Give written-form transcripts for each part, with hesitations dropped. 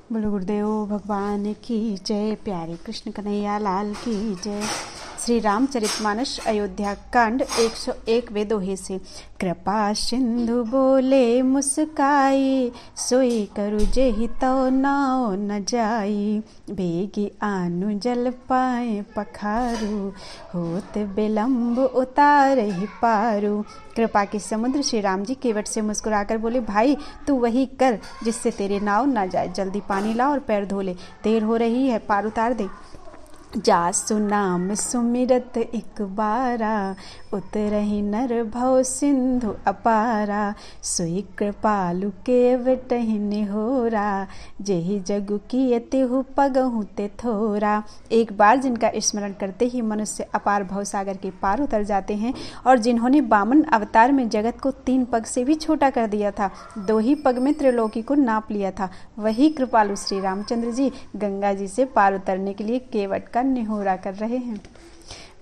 बोलो गुरुदेव भगवान की जय। प्यारे कृष्ण कन्हैया लाल की जय। श्री रामचरितमानस अयोध्या कांड 101 वे दोहे से। कृपा सिंधु बोले मुस्काई, सोई करु जेहि तो नाव न जाई। बेगी आनु जल पाए पखारू, होत विलम्ब उतारहि पारू। कृपा के समुद्र श्री राम जी केवट से मुस्कुराकर बोले, भाई तू वही कर जिससे तेरे नाव ना जाए। जल्दी पानी ला और पैर धो ले, देर हो रही है, पार उतार दे। जासु नाम सुमिरत एक बारा, उतरहि नर भव सिंधु अपारा। सोई कृपालु केवटहि निहोरा, जेहि जगु किए तिहु पगहु ते थोरा। एक बार जिनका स्मरण करते ही मनुष्य अपार भव सागर के पार उतर जाते हैं, और जिन्होंने वामन अवतार में जगत को 3 पग से भी छोटा कर दिया था, 2 ही पग में त्रिलोकी को नाप लिया था, वही कृपालु श्री रामचंद्र जी गंगा जी से पार उतरने के लिए केवट का निहोरा कर रहे हैं।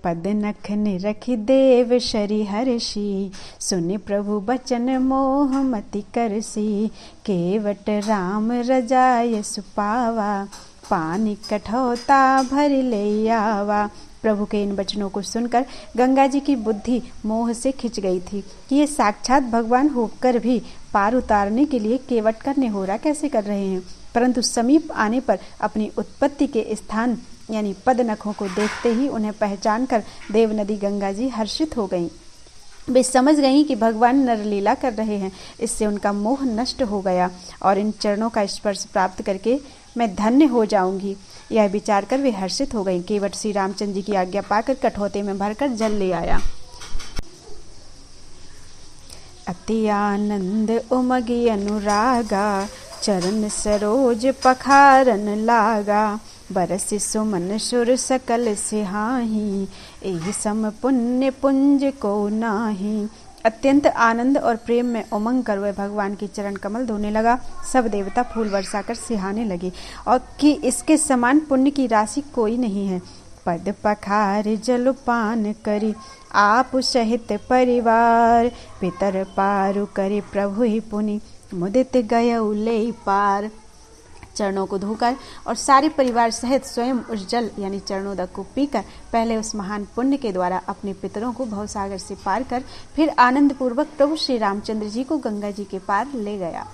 पद नख निरखि देव शरि हर्षि, सुनि प्रभु बचन मोह मति करसी। केवट राम रजाय सुपावा, पानी कठौता भर ले आवा। प्रभु के इन वचनों को सुनकर गंगा जी की बुद्धि मोह से खिंच गई थी कि ये साक्षात भगवान होकर भी पार उतारने के लिए केवट का निहोरा कैसे कर रहे हैं। परंतु समीप आने पर अपनी उत्पत्ति के स्थान यानी पद नखों को देखते ही उन्हें पहचान कर देव नदी गंगा जी हर्षित हो गईं। वे समझ गईं कि भगवान नरलीला कर रहे हैं। इससे उनका मोह नष्ट हो गया और इन चरणों का स्पर्श प्राप्त करके मैं धन्य हो जाऊंगी, यह विचार कर वे हर्षित हो गईं। केवट श्री रामचंद्र जी की आज्ञा पाकर कठौते में भरकर जल ले आया। अति आनंद उमगी अनुरागा, चरण सरोज पखारन लागा। बरसि सुमन सुर सकल सिहाही, एहि सम पुण्य पुंज को नाही। अत्यंत आनंद और प्रेम में उमंग कर वह भगवान की चरण कमल धोने लगा। सब देवता फूल बरसाकर सिहाने लगे और कि इसके समान पुण्य की राशि कोई नहीं है। पद पखार जल पान करी, आप सहित परिवार। पितर पारु करी प्रभु ही पुनि, मुदित गयउ ले पार। चरणों को धोकर और सारे परिवार सहित स्वयं उस जल यानी चरणोदक को पीकर पहले उस महान पुण्य के द्वारा अपने पितरों को भवसागर से पार कर फिर आनंद पूर्वक प्रभु श्री रामचंद्र जी को गंगा जी के पार ले गया।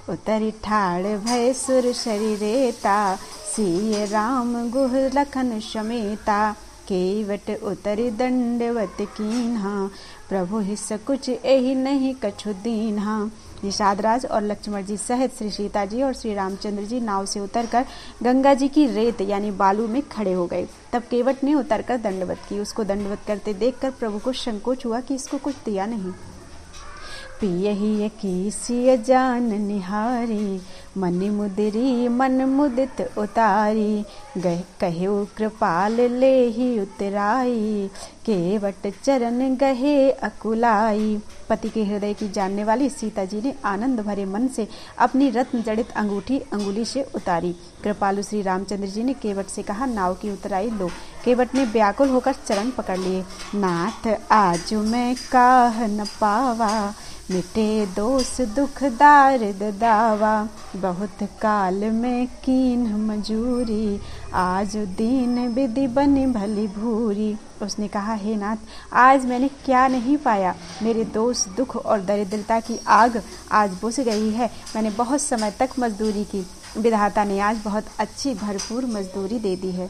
उतरी ठाड़ भय सुर शरीरेता, सिय राम गुह लखन समेता। केवट उतरी दंडवत कीन्हा, प्रभु ही सकुच एहि नहीं कछु दीन्हा। निषादराज और लक्ष्मण जी सहित श्री सीता जी और श्री रामचंद्र जी नाव से उतरकर गंगा जी की रेत यानी बालू में खड़े हो गए। तब केवट ने उतरकर दंडवत की। उसको दंडवत करते देखकर प्रभु को संकोच हुआ कि इसको कुछ दिया नहीं। पियहि की जान निहारी, मनि मुदिरी मन मुदित उतारी। कहेउ कृपाल लेहि उतराई, केवट चरण गहे अकुलाई। पति के हृदय की जानने वाली सीता जी ने आनंद भरे मन से अपनी रत्न जड़ित अंगूठी अंगुली से उतारी। कृपालु श्री रामचंद्र जी ने केवट से कहा, नाव की उतराई लो। केवट ने व्याकुल होकर चरण पकड़ लिए। नाथ आज मैं काह न पावा, मिटे दोष दुख दारिद दावा। बहुत काल में कीन मजूरी, आज दीन विधि बनी भली भूरी। उसने कहा, हे नाथ, आज मैंने क्या नहीं पाया। मेरे दोष दुख और दरिद्रता की आग आज बुझ गई है। मैंने बहुत समय तक मजदूरी की, विधाता ने आज बहुत अच्छी भरपूर मजदूरी दे दी है।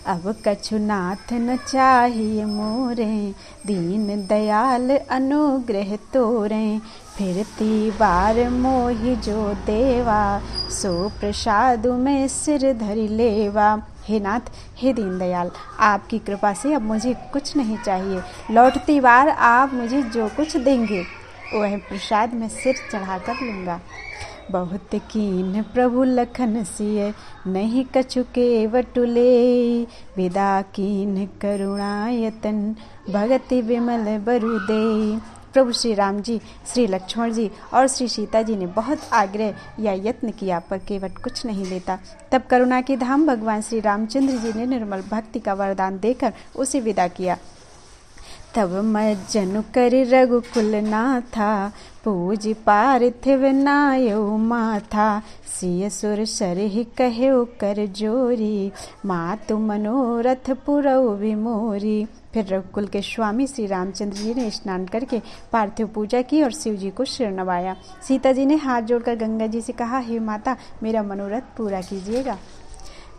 अब कछु नाथ न चाहिए मोरे, दीन दयाल अनुग्रह तोरे। फिरती बार मोहि जो देवा, सो प्रसादु में सिर धरि लेवा। हे नाथ, हे दीन दयाल, आपकी कृपा से अब मुझे कुछ नहीं चाहिए। लौटती बार आप मुझे जो कुछ देंगे वह प्रसाद में सिर चढ़ाकर लूँगा। बहुत कीन प्रभु लखन सिय, नहीं कछु केवटुले। विदा कीन करुणायतन, भगति विमल बरु दे। प्रभु श्री राम जी, श्री लक्ष्मण जी और श्री सीता जी ने बहुत आग्रह या यत्न किया, पर केवट कुछ नहीं लेता। तब करुणा के धाम भगवान श्री रामचंद्र जी ने निर्मल भक्ति का वरदान देकर उसे विदा किया। तब मज्जनु कर रघुकुल नाथा, पूज पार्थिव नायो माथा। सिय सुर सरहि कह्यो कर जोरी, मातु मनोरथ पुरौ विमोरी। फिर रघुकुल के स्वामी श्री रामचंद्र जी ने स्नान करके पार्थिव पूजा की और शिव जी को सिर नवाया। सीता जी ने हाथ जोड़कर गंगा जी से कहा, हे माता, मेरा मनोरथ पूरा कीजिएगा।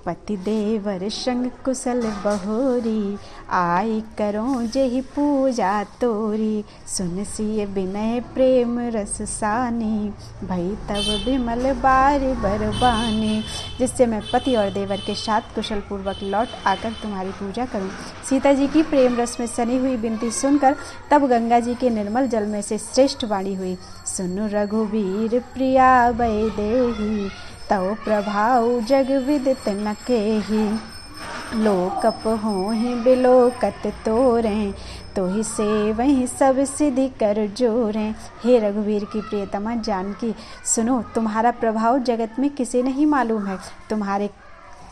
पति देवर संग कुशल बहोरी, आई करो जेहि पूजा तोरी। सुन सिय विनय प्रेम रस सानी, भई तब विमल बारि बरबानी। जिससे मैं पति और देवर के साथ कुशल पूर्वक लौट आकर तुम्हारी पूजा करूं। सीता जी की प्रेम रस में सनी हुई विनती सुनकर तब गंगा जी के निर्मल जल में से श्रेष्ठ वाणी हुई। सुनु रघुवीर प्रिया वैदेही, तव प्रभाव जग विदित न केहि। लोकप होहि बिलोकत तोरें, तोहि से वही सब सिद्धि कर जोरें। हे रघुवीर की प्रियतमा जानकी, सुनो, तुम्हारा प्रभाव जगत में किसे नहीं मालूम है।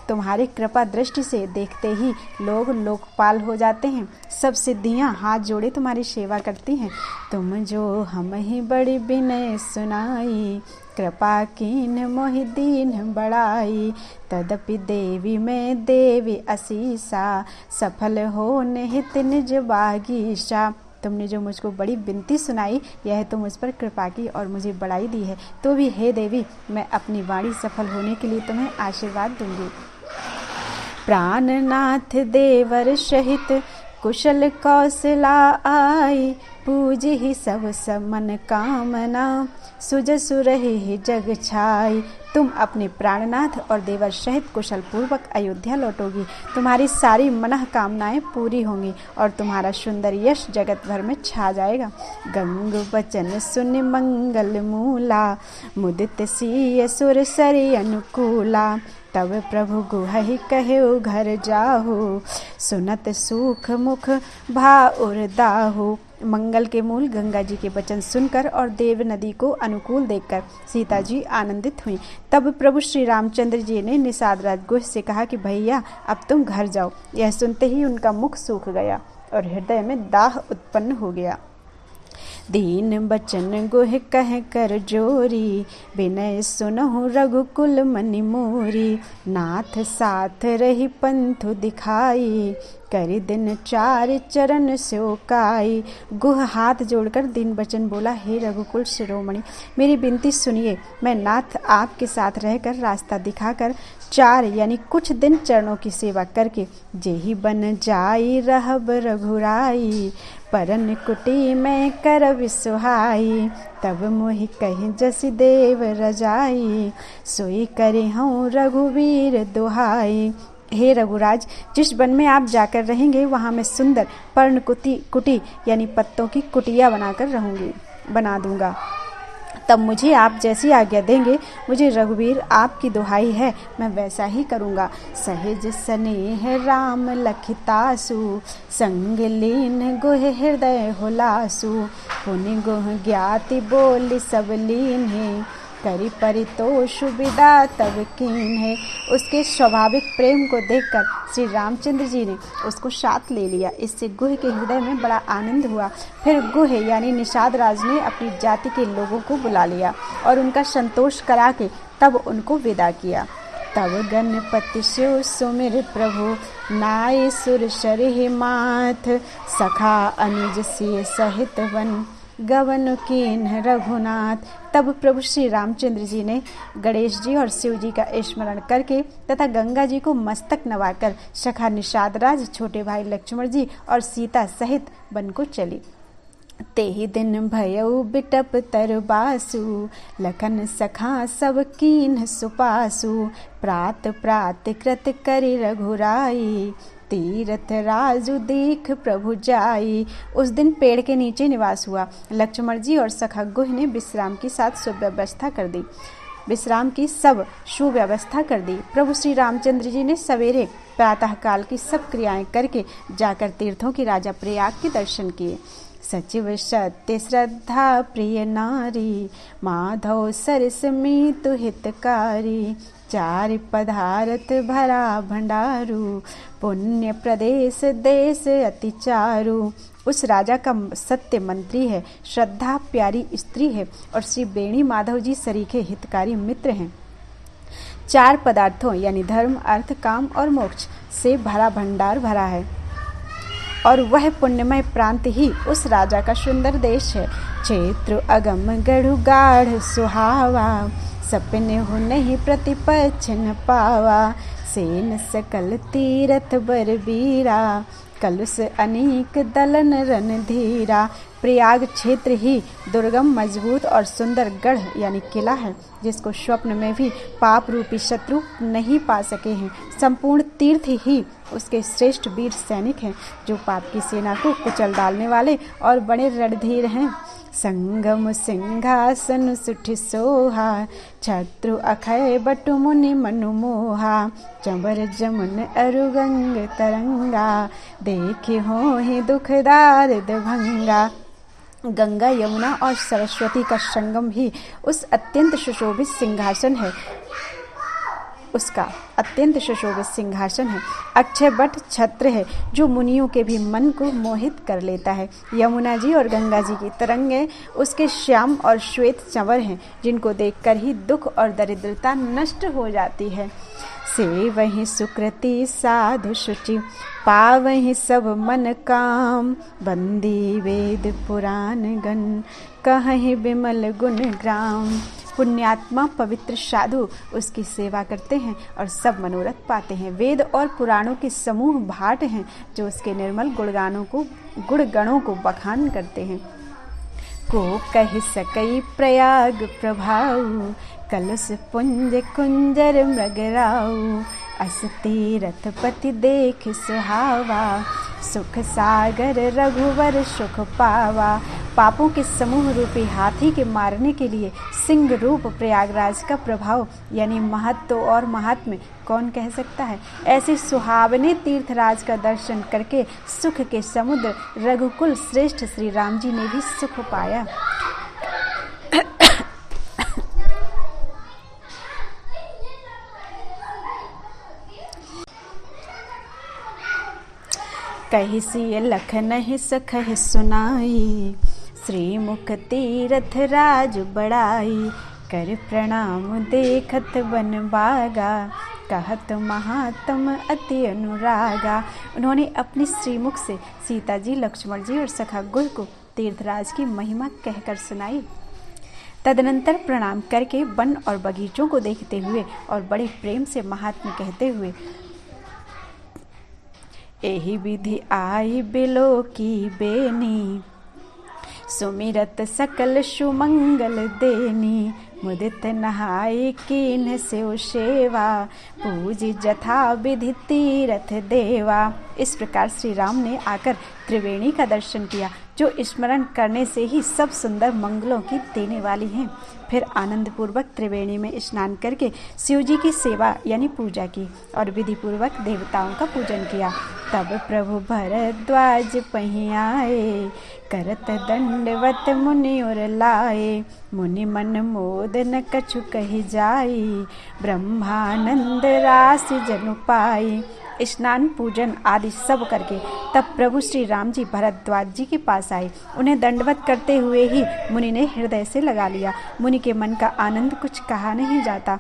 तुम्हारी कृपा दृष्टि से देखते ही लोग लोकपाल हो जाते हैं। सब सिद्धियां हाथ जोड़े तुम्हारी सेवा करती हैं। तुम जो हम ही बड़ी विनय सुनाई, कृपा कीन मोहि दीन बड़ाई। तदपि देवी में देवी असीसा, सफल हो निहित निज बागीसा। तुमने जो मुझको बड़ी विनती सुनाई, यह तो मुझ पर कृपा की और मुझे बड़ाई दी है। तो भी हे देवी, मैं अपनी वाणी सफल होने के लिए तुम्हें आशीर्वाद दूंगी। प्राणनाथ देवर सहित कुशल कौशला आई, पूज ही सब मन कामना, सुज सुरहि जग छाई। तुम अपने प्राणनाथ और देवर सहित कुशल पूर्वक अयोध्या लौटोगी। तुम्हारी सारी मनः कामनाएं पूरी होंगी और तुम्हारा सुंदर यश जगत भर में छा जाएगा। गंग वचन सुन मंगल मूला, मुदित सिय सुर सरि अनुकूला। तब प्रभु गुहहि कह्यो घर जाहु, सुनत सूख मुख भाउर दाहु। मंगल के मूल गंगा जी के वचन सुनकर और देव नदी को अनुकूल देखकर सीता जी आनंदित हुई। तब प्रभु श्री रामचंद्र जी ने निषाद राज गुह से कहा कि भैया, अब तुम घर जाओ। यह सुनते ही उनका मुख सूख गया और हृदय में दाह उत्पन्न हो गया। दीन बचन गुह कह कर जोरी, विनय सुनहु रघुकुल मनि मोरी। नाथ साथ रही पंथु दिखाई, करि दिन चार चरण स्योकाई। गुह हाथ जोड़कर दीन बचन बोला, हे रघुकुल शिरोमणि, मेरी विनती सुनिए। मैं नाथ आपके साथ रहकर रास्ता दिखाकर 4 यानी कुछ दिन चरणों की सेवा करके जेहि बन जाई रहब रघुराई। परन कुटी में कर विसुहाई, तब मोहि कहि जसि देव रजाई। सोई करि हूँ रघुवीर दुहाई। हे रघुराज, जिस वन में आप जाकर रहेंगे वहाँ मैं सुंदर पर्ण कुटी यानी पत्तों की कुटिया बना दूंगा। तब मुझे आप जैसी आज्ञा देंगे, मुझे रघुवीर आपकी दुहाई है, मैं वैसा ही करूँगा। सहज स्नेह राम लखितासु, संग लीन गुह हृदय हुलासु। पुनि गुह ज्ञाति बोली सब लीन है, करी परितोष विदा तब कीन है। उसके स्वाभाविक प्रेम को देखकर श्री रामचंद्र जी ने उसको साथ ले लिया। इससे गुह के हृदय में बड़ा आनंद हुआ। फिर गुह यानी निषाद राज ने अपनी जाति के लोगों को बुला लिया और उनका संतोष करा के तब उनको विदा किया। तब गणपति शिव सुमिर प्रभु, नाय सुर शरहि माथ। सखा अनुज सिय सहित वन, गवन कीन रघुनाथ। तब प्रभु श्री रामचंद्र जी ने गणेश जी और शिव जी का स्मरण करके तथा गंगा जी को मस्तक नवाकर सखा निषाद राज, छोटे भाई लक्ष्मण जी और सीता सहित वन को चली। तेहि दिन भयउ बिटप तरबासु, लखन सखा सब कीन सुपासु। प्रात प्रात कृत करि रघुराई, तीरथ राजु दीख प्रभु जाई। उस दिन पेड़ के नीचे निवास हुआ। लक्ष्मण जी और सखा गुह ने विश्राम की सब सुव्यवस्था कर दी। प्रभु श्री रामचंद्र जी ने सवेरे प्रातः काल की सब क्रियाएं करके जाकर तीर्थों की राजा प्रयाग के दर्शन किए। सचिव सत्य श्रद्धा प्रिय नारी, माधव सरस मीतु हितकारी। चारि पदारथ भरा भंडारू, पुण्य प्रदेश देश अति चारू। उस राजा का सत्य मंत्री है, श्रद्धा प्यारी स्त्री है और श्री बेणी माधव जी सरीखे हितकारी मित्र हैं। 4 पदार्थों यानी धर्म, अर्थ, काम और मोक्ष से भरा भंडार भरा है और वह पुण्यमय प्रांत ही उस राजा का सुंदर देश है। क्षेत्र अगम गढ़ु गाढ़ सुहावा, सपने हो नहीं प्रतिपक्ष न पावा। सेन सकल तीरथ बर बीरा, कलुष अनेक दलन रन धीरा। प्रयाग क्षेत्र ही दुर्गम, मजबूत और सुंदर गढ़ यानी किला है, जिसको स्वप्न में भी पाप रूपी शत्रु नहीं पा सके हैं। संपूर्ण तीर्थ ही उसके श्रेष्ठ वीर सैनिक हैं, जो पाप की सेना को कुचल डालने वाले और बड़े रणधीर हैं। संगम सिंहासन सुठ सोहा, छत्रु अखय बटु मुनि मनु मोहा। चंबर जमुन अरु गंग तरंगा, देखे हो ही दुखदार दभंगा। गंगा, यमुना और सरस्वती का संगम भी उस अत्यंत सुशोभित सिंहासन है, उसका अत्यंत सुशोभित सिंहासन है। अक्षय बट छत्र है, जो मुनियों के भी मन को मोहित कर लेता है। यमुना जी और गंगा जी की तरंगे उसके श्याम और श्वेत चंवर हैं, जिनको देखकर ही दुख और दरिद्रता नष्ट हो जाती है। से वही सुकृति साधु शुचि, पावहि सब मन काम। बंदी वेद पुराण गण, कहहि विमल गुण ग्राम। पुण्यात्मा पवित्र साधु उसकी सेवा करते हैं और सब मनोरथ पाते हैं। वेद और पुराणों के समूह भाट हैं, जो उसके निर्मल गुणगणों को बखान करते हैं। को कह सकई प्रयाग प्रभाऊ, कलश पुंज कुंजर मृगराऊ। अस तीरथ पति देख सुहावा, सुख सागर रघुवर सुख पावा। पापों के समूह रूपी हाथी के मारने के लिए सिंह रूप प्रयागराज का प्रभाव यानी महत्व और महात्म्य कौन कह सकता है। ऐसे सुहावने तीर्थराज का दर्शन करके सुख के समुद्र रघुकुल श्रेष्ठ श्री राम जी ने भी सुख पाया। कहि सिय लख नहीं सखहि सुनाई, श्रीमुख तीरथ राज बड़ाई। कर प्रणाम देखत बन बागा, कहत महात्म अति अनुरागा। उन्होंने अपनी श्रीमुख से सीता जी, लक्ष्मण जी और सखा गुह को तीर्थराज की महिमा कहकर सुनाई। तदनंतर प्रणाम करके वन और बगीचों को देखते हुए और बड़े प्रेम से महात्म्य कहते हुए, एहि विधि आई बिलो की बेनी, सुमिरत सकल सुमंगल देनी। मुदित नहाय कीन्ह सेव सेवा, पूजी जथा विधि तीरथ देवा। इस प्रकार श्री राम ने आकर त्रिवेणी का दर्शन किया, जो स्मरण करने से ही सब सुंदर मंगलों की देने वाली हैं। फिर आनंद पूर्वक त्रिवेणी में स्नान करके शिव जी की सेवा यानी पूजा की और विधि पूर्वक देवताओं का पूजन किया। तब प्रभु भरद्वाज पहीं आए, करत दंडवत मुनि और लाए। मुनि मन मोद न कछु कहि जाई, ब्रह्मानंद राशि जनु पाई। स्नान पूजन आदि सब करके तब प्रभु श्री राम जी भरद्वाज जी के पास आए। उन्हें दंडवत करते हुए ही मुनि ने हृदय से लगा लिया। मुनि के मन का आनंद कुछ कहा नहीं जाता,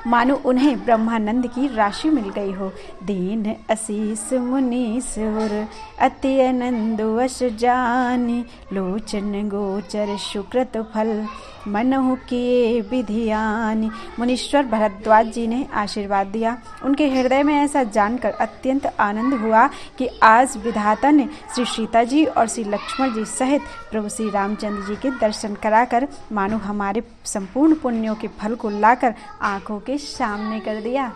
मानो उन्हें ब्रह्मानंद की राशि मिल गई हो। दीन असीस मुनि सुर, अति आनंद वश जानी। लोचन गोचर सुकृत फल, मनहु किए विधियानी। मुनीश्वर भरद्वाज जी ने आशीर्वाद दिया। उनके हृदय में ऐसा जानकर अत्यंत आनंद हुआ कि आज विधाता ने श्री सीता जी और श्री लक्ष्मण जी सहित प्रभु श्री रामचंद्र जी के दर्शन कराकर मानो हमारे संपूर्ण पुण्यों के फल को लाकर आंखों के सामने कर दिया।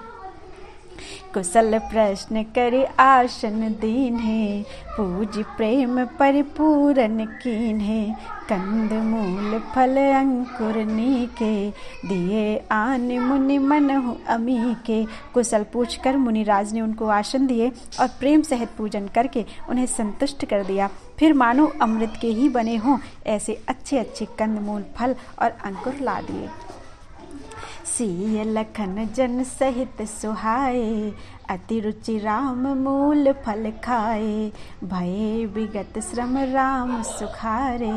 कुशल प्रश्न करे आसन दीन्हे, पूज प्रेम परिपूरन कीन्हे। कंद मूल फल अंकुर नीके, दिए आन मुनि मनहु अमीके। कुशल पूछकर मुनिराज ने उनको आसन दिए और प्रेम सहित पूजन करके उन्हें संतुष्ट कर दिया। फिर मानो अमृत के ही बने हों ऐसे अच्छे अच्छे कंद मूल फल और अंकुर ला दिए। सिय लखन जन सहित सुहाए, अति रुचि राम मूल फल खाए। भये विगत श्रम राम सुखारे,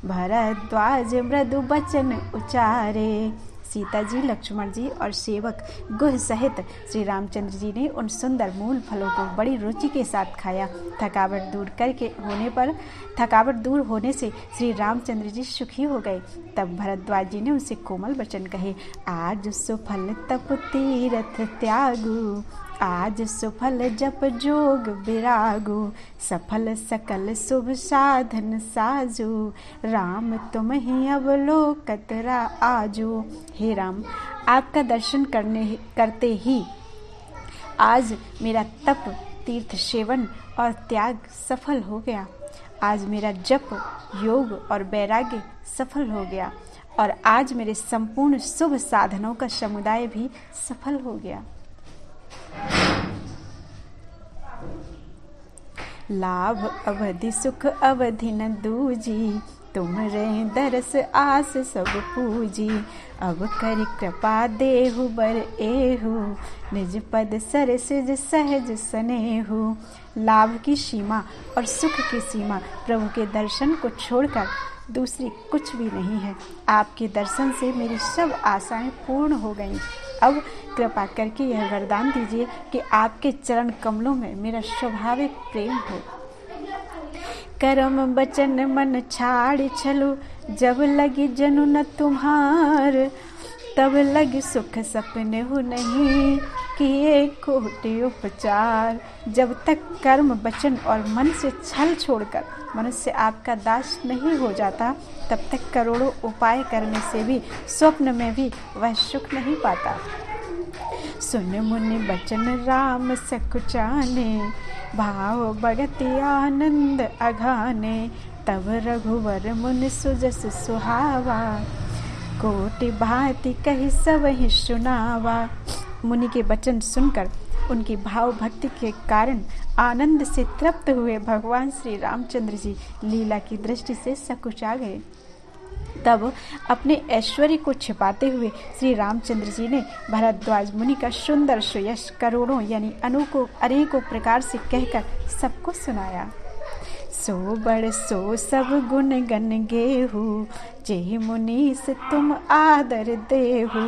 भरद्वाज मृदु बचन उचारे। सीता जी, लक्ष्मण जी और सेवक गुह सहित श्री रामचंद्र जी ने उन सुंदर मूल फलों को बड़ी रुचि के साथ खाया। थकावट दूर होने से श्री रामचंद्र जी सुखी हो गए। तब भरद्वाज जी ने उनसे कोमल वचन कहे, आज सुफल तप तीरथ त्यागु, आज सुफल जप जोग विरागु, सफल सकल शुभ साधन साजू, राम तुम ही अवलोकत आजू। हे राम, आपका दर्शन करते ही आज मेरा तप, तीर्थ सेवन और त्याग सफल हो गया। आज मेरा जप, योग और वैराग्य सफल हो गया और आज मेरे संपूर्ण शुभ साधनों का समुदाय भी सफल हो गया। लाभ अवधि सुख अवधि न दूजी, तुम रहे दरस आस सब पूजी। अब कर कृपा देहु बर एहु, निज पद सर सिज सहज स्नेहु। लाभ की सीमा और सुख की सीमा प्रभु के दर्शन को छोड़कर दूसरी कुछ भी नहीं है। आपके दर्शन से मेरी सब आशाएं पूर्ण हो गईं। अब कृपा करके यह वरदान दीजिए कि आपके चरण कमलों में मेरा स्वाभाविक प्रेम हो। करम बचन मन छाड़ छलो, जब लगी जनु न तुम्हार, तब लगी सुख सपने हो नहीं, किए कोटि उपचार। जब तक कर्म वचन और मन से छल छोड़कर मनुष्य आपका दास नहीं हो जाता, तब तक करोड़ों उपाय करने से भी स्वप्न में भी वह सुख नहीं पाता। सुन मुनि बचन राम सकुचाने, भाव भगति आनंद अघाने। तब रघुवर मुनि सुजस सुहावा, कोटि भांति कही सब ही सुनावा। मुनि के वचन सुनकर उनकी भाव भक्ति के कारण आनंद से तृप्त हुए भगवान श्री रामचंद्र जी लीला की दृष्टि से सकुचा गए। तब अपने ऐश्वर्य को छिपाते हुए श्री रामचंद्र जी ने भरद्वाज मुनि का सुंदर सुयश करोड़ों यानी अनेकों प्रकार से कहकर सबको सुनाया। सो बड़ सो सब गुण गन गेहु, जेहि मुनीस तुम आदर देहु।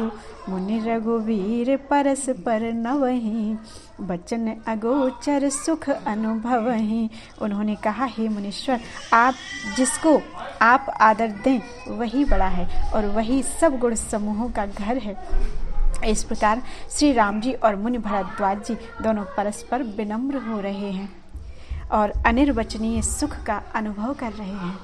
मुनि रघुवीर परस पर नवहि, बचन अगोचर सुख अनुभवहि। उन्होंने कहा, हे मुनीश्वर, आप जिसको आप आदर दें वही बड़ा है और वही सब गुण समूहों का घर है। इस प्रकार श्री राम जी और मुनि भरद्वाज जी दोनों परस्पर विनम्र हो रहे हैं और अनिर्वचनीय सुख का अनुभव कर रहे हैं।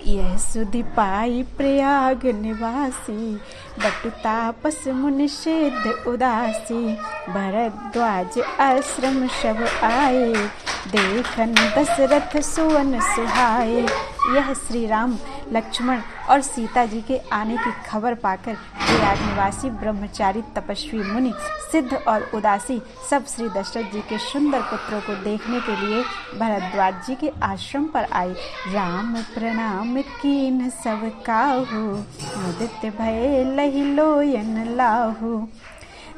यह सुधि पाई प्रयाग निवासी, बटु तापस मुनि सिद्ध उदासी। भरद्वाज आश्रम सब आए, देखन दशरथ सुवन सुहाए। यह श्री राम, लक्ष्मण और सीता जी के आने की खबर पाकर प्रयाग निवासी ब्रह्मचारी तपस्वी मुनि, सिद्ध और उदासी सब श्री दशरथ जी के सुंदर पुत्रों को देखने के लिए भरद्वाज जी के आश्रम पर आए। राम प्रणाम कीन्ह सब काहू, मुदित भय लहि लोयन लाहू।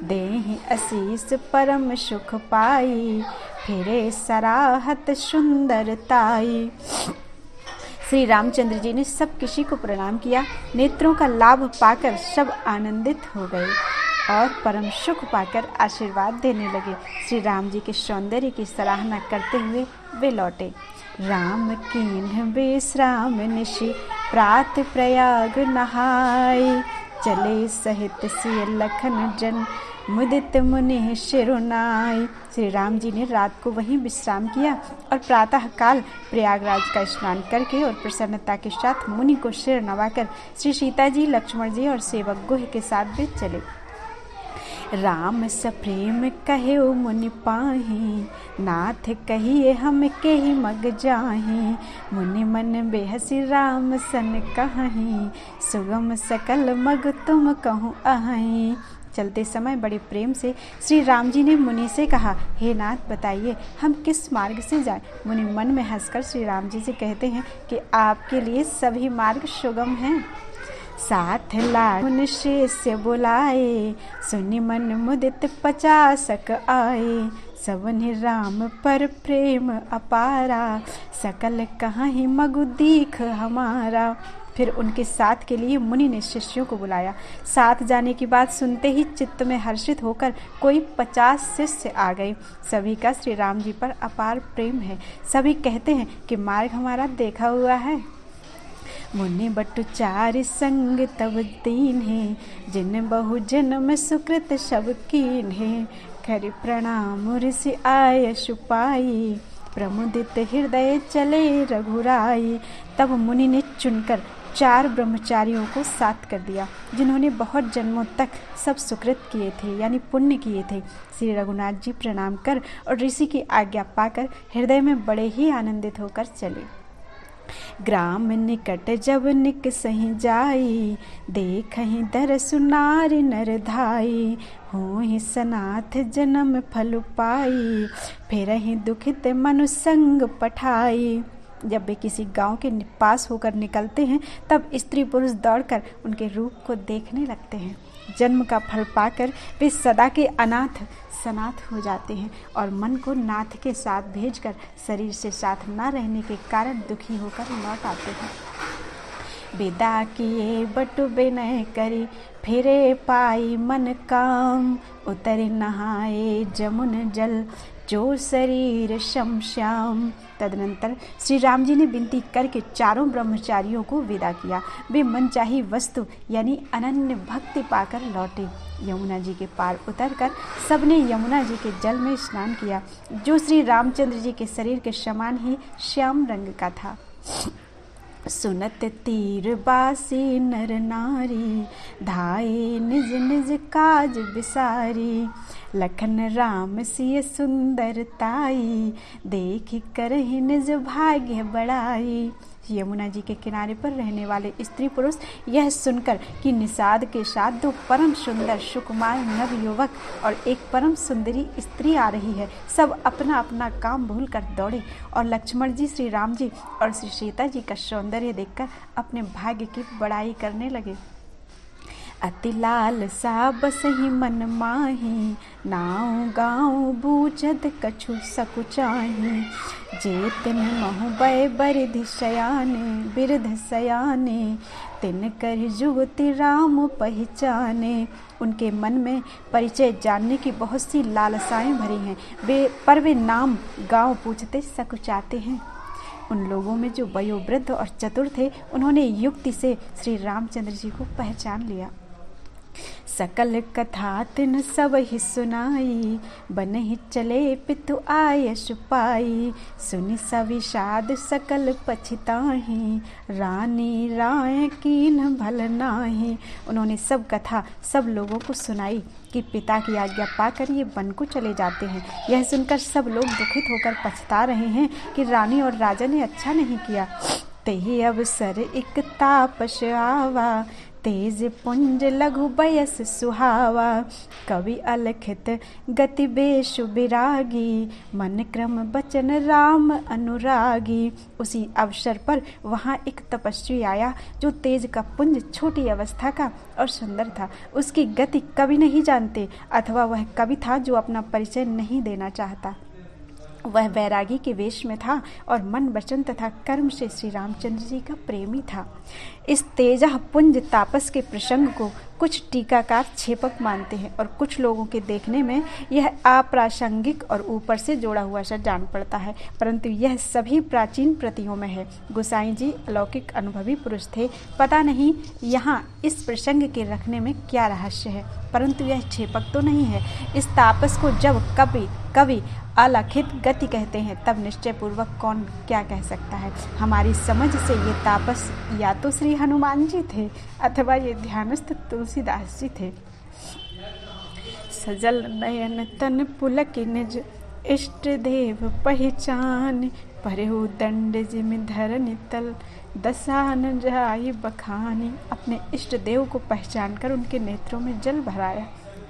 देहि आशीष परम सुख पाई, फिरे सराहत सुंदरताई। श्री रामचंद्र जी ने सब किसी को प्रणाम किया। नेत्रों का लाभ पाकर सब आनंदित हो गए और परम सुख पाकर आशीर्वाद देने लगे। श्री राम जी के सौंदर्य की सराहना करते हुए वे लौटे। राम कीन्ह विश्राम निशि, प्रात प्रयाग नहाय। चले सहित सिय लखन जन, मुदित मुनि शिरोनाय। श्री राम जी ने रात को वहीं विश्राम किया और प्रातः काल प्रयागराज का स्नान करके और प्रसन्नता के साथ मुनि को सिर नवाकर श्री सीता जी, लक्ष्मण जी और सेवक गुह के साथ भी चले। राम सप्रेम कहे मुनि पाही, नाथ कहिए हम के ही मग जाही। मुनि मन बेहसी राम सन कहीं, सुगम सकल मग तुम कहूँ अहीं। चलते समय बड़े प्रेम से श्री राम जी ने मुनि से कहा, हे नाथ, बताइए हम किस मार्ग से जाएं। मुनि मन में हंसकर श्री राम जी से कहते हैं कि आपके लिए सभी मार्ग सुगम हैं। साथ लाख शिष्य बुलाए, सुनि मन मुदित 50 आए। सबनि राम पर प्रेम अपारा, सकल कहाहि मगु दीख हमारा। फिर उनके साथ के लिए मुनि ने शिष्यों को बुलाया। साथ जाने की बात सुनते ही चित्त में हर्षित होकर कोई 50 शिष्य आ गए। सभी का श्री राम जी पर अपार प्रेम है। सभी कहते हैं कि मार्ग हमारा देखा हुआ है। मुनि बटु 4 संग तब दीन है, जिन बहु जन्म सुकृत सब कीन है। करि प्रणाम ऋषि आयस पाई, प्रमुदित हृदय चले रघुराई। तब मुनि ने चुनकर 4 ब्रह्मचारियों को साथ कर दिया, जिन्होंने बहुत जन्मों तक सब सुकृत किए थे, यानी पुण्य किए थे। श्री रघुनाथ जी प्रणाम कर और ऋषि की आज्ञा पाकर हृदय में बड़े ही आनंदित होकर चले। ग्राम निकट जब निक सही जाई, देखहि दरसु नारी नर धाई। होहि सनाथ जन्म फल पाई, फिरहि दुखित मनु संग पठाई। जब वे किसी गांव के पास होकर निकलते हैं तब स्त्री पुरुष दौड़कर उनके रूप को देखने लगते हैं। जन्म का फल पाकर वे सदा के अनाथ सनाथ हो जाते हैं और मन को नाथ के साथ भेजकर शरीर से साथ न रहने के कारण दुखी होकर लौट आते हैं। विदा किए बटु विनय करी, फिरे पाई मन काम। उतरे नहाए जमुन जल, जो शरीर शम श्याम। तदनंतर श्री राम जी ने विनती करके 4 ब्रह्मचारियों को विदा किया। वे मनचाही वस्तु यानी अनन्य भक्ति पाकर लौटे। यमुना जी के पार उतरकर सबने यमुना जी के जल में स्नान किया, जो श्री रामचंद्र जी के शरीर के समान ही श्याम रंग का था। सुनत तीर बासी नर नारी, धाये निज निज काज बिसारी। लखन राम सिय सुंदरताई, देख करहि निज भाग्य बड़ाई। यमुना जी के किनारे पर रहने वाले स्त्री पुरुष यह सुनकर कि निषाद के साथ 2 परम सुंदर सुकुमार नव युवक और एक परम सुंदरी स्त्री आ रही है, सब अपना अपना काम भूलकर दौड़े और लक्ष्मण जी, श्री राम जी और श्री सीता जी का सौंदर्य देखकर अपने भाग्य की बड़ाई करने लगे। अति लाल सा बसहि मन माही, नाउ गाँव बूझत कछु सकुचाही। जे तिन महु बै बरिधि शयाने, बिरध सयाने। तिन कर जुगति राम पहचाने। उनके मन में परिचय जानने की बहुत सी लालसाएं भरी हैं, पर वे नाम गाँव पूछते सकुचाते हैं। उन लोगों में जो वयोवृद्ध और चतुर थे, उन्होंने युक्ति से श्री रामचंद्र जी को पहचान लिया। सकल कथा तिन सब ही सुनाई, बन ही चले पितु आयस पाई। सुनि सविषाद सकल पछताही, रानी राय कीन भल नाही। उन्होंने सब कथा सब लोगों को सुनाई कि पिता की आज्ञा पाकर ये वन को चले जाते हैं। यह सुनकर सब लोग दुखित होकर पछता रहे हैं कि रानी और राजा ने अच्छा नहीं किया। तेहि अवसर एक तापस आवा, तेज पुंज लघु बयस सुहावा। कवि अलखित गति बेशु विरागी, मन क्रम बचन राम अनुरागी। उसी अवसर पर वहाँ एक तपस्वी आया जो तेज का पुंज, छोटी अवस्था का और सुंदर था। उसकी गति कवि नहीं जानते, अथवा वह कवि था जो अपना परिचय नहीं देना चाहता। वह वैरागी के वेश में था और मन वचन तथा कर्म से श्री रामचंद्र जी का प्रेमी था। इस तेजह पुंज तापस के प्रसंग को कुछ टीकाकार छेपक मानते हैं और कुछ लोगों के देखने में यह अप्रासंगिक और ऊपर से जोड़ा हुआ सा जान पड़ता है, परंतु यह सभी प्राचीन प्रतियों में है। गोसाई जी अलौकिक अनुभवी पुरुष थे। पता नहीं यहाँ इस प्रसंग के रखने में क्या रहस्य है, परंतु यह छेपक तो नहीं है। इस तापस को जब कवि अलखित गति कहते हैं, तब निश्चय पूर्वक कौन क्या कह सकता है। हमारी समझ से ये तापस या तो श्री हनुमान जी थे अथवा ये ध्यानस्थ तुलसीदास जी थे। सजल नयन तन पुलक निज, इष्ट देव पहचान। परहु दंड जिमि धरनि तल, दसान जाई बखानी। अपने इष्ट देव को पहचान कर उनके नेत्रों में जल भराया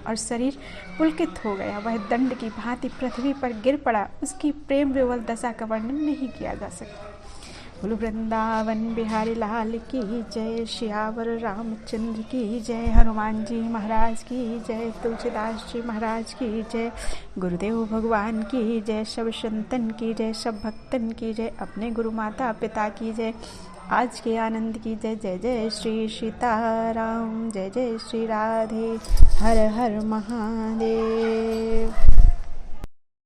और शरीर पुलकित हो गया। वह दंड की भांति पृथ्वी पर गिर पड़ा। उसकी प्रेम विवल दशा का वर्णन नहीं किया जा सकता। बोलो वृंदावन बिहारी लाल की जय, श्यावर रामचंद्र की जय, हनुमान जी महाराज की जय, तुलसीदास जी महाराज की जय, गुरुदेव भगवान की जय, सब संतन की जय, सब भक्तन की जय, अपने गुरु माता पिता की जय, आज के आनंद की जय। जय जय श्री सीताराम, जय जय श्री राधे, हर हर महादेव।